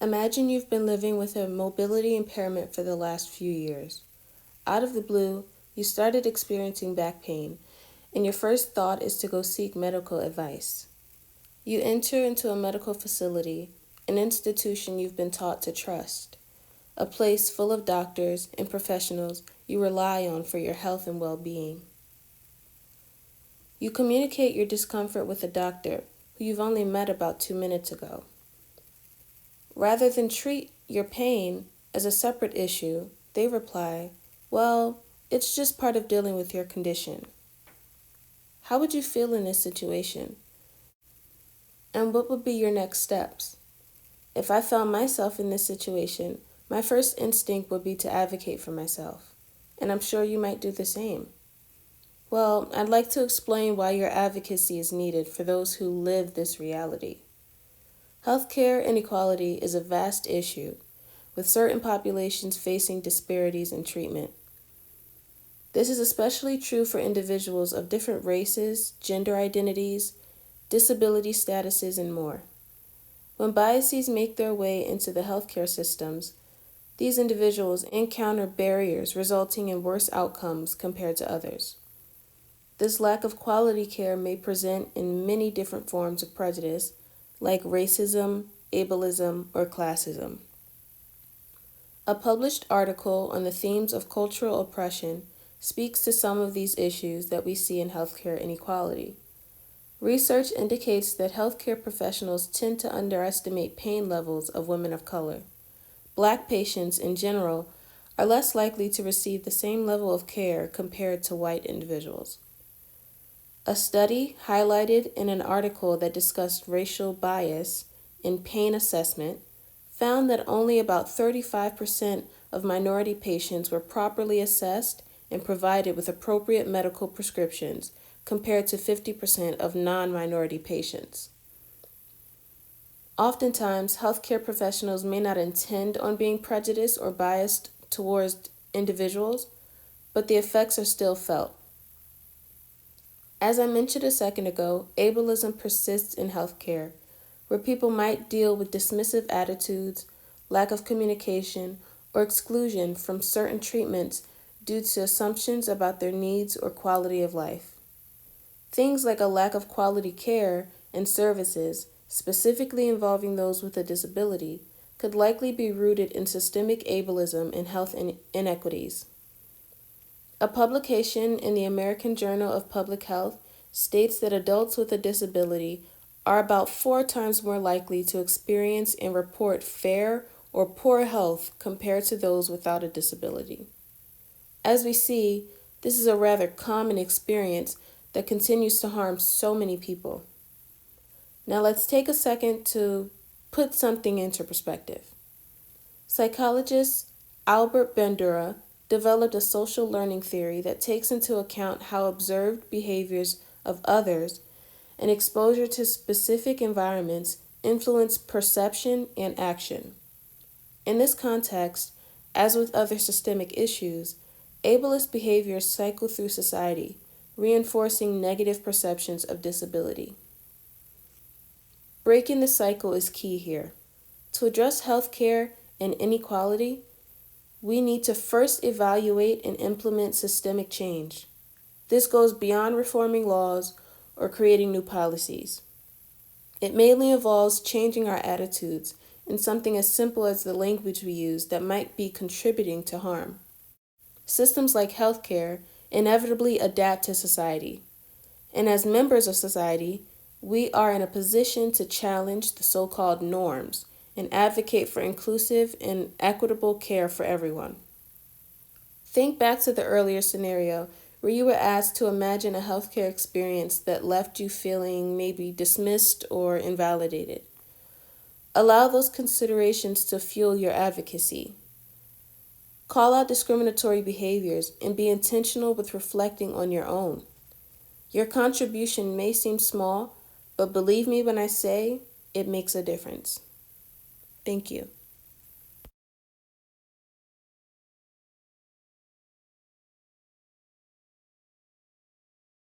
Imagine you've been living with a mobility impairment for the last few years. Out of the blue, you started experiencing back pain, and your first thought is to go seek medical advice. You enter into a medical facility, an institution you've been taught to trust, a place full of doctors and professionals you rely on for your health and well-being. You communicate your discomfort with a doctor who you've only met about 2 minutes ago. Rather than treat your pain as a separate issue, they reply, "Well, it's just part of dealing with your condition." How would you feel in this situation? And what would be your next steps? If I found myself in this situation, my first instinct would be to advocate for myself, and I'm sure you might do the same. Well, I'd like to explain why your advocacy is needed for those who live this reality. Healthcare inequality is a vast issue, with certain populations facing disparities in treatment. This is especially true for individuals of different races, gender identities, disability statuses, and more. When biases make their way into the healthcare systems, these individuals encounter barriers resulting in worse outcomes compared to others. This lack of quality care may present in many different forms of prejudice, like racism, ableism, or classism. A published article on the themes of cultural oppression speaks to some of these issues that we see in healthcare inequality. Research indicates that healthcare professionals tend to underestimate pain levels of women of color. Black patients, in general, are less likely to receive the same level of care compared to white individuals. A study highlighted in an article that discussed racial bias in pain assessment found that only about 35% of minority patients were properly assessed and provided with appropriate medical prescriptions, compared to 50% of non-minority patients. Oftentimes, healthcare professionals may not intend on being prejudiced or biased towards individuals, but the effects are still felt. As I mentioned a second ago, ableism persists in healthcare, where people might deal with dismissive attitudes, lack of communication, or exclusion from certain treatments due to assumptions about their needs or quality of life. Things like a lack of quality care and services, specifically involving those with a disability, could likely be rooted in systemic ableism and health inequities. A publication in the American Journal of Public Health states that adults with a disability are about 4 times more likely to experience and report fair or poor health compared to those without a disability. As we see, this is a rather common experience that continues to harm so many people. Now let's take a second to put something into perspective. Psychologist Albert Bandura developed a social learning theory that takes into account how observed behaviors of others and exposure to specific environments influence perception and action. In this context, as with other systemic issues, ableist behaviors cycle through society, reinforcing negative perceptions of disability. Breaking the cycle is key here. To address healthcare and inequality, we need to first evaluate and implement systemic change. This goes beyond reforming laws or creating new policies. It mainly involves changing our attitudes in something as simple as the language we use that might be contributing to harm. Systems like healthcare inevitably adapt to society, and as members of society, we are in a position to challenge the so-called norms and advocate for inclusive and equitable care for everyone. Think back to the earlier scenario where you were asked to imagine a healthcare experience that left you feeling maybe dismissed or invalidated. Allow those considerations to fuel your advocacy. Call out discriminatory behaviors and be intentional with reflecting on your own. Your contribution may seem small, but believe me when I say it makes a difference. Thank you.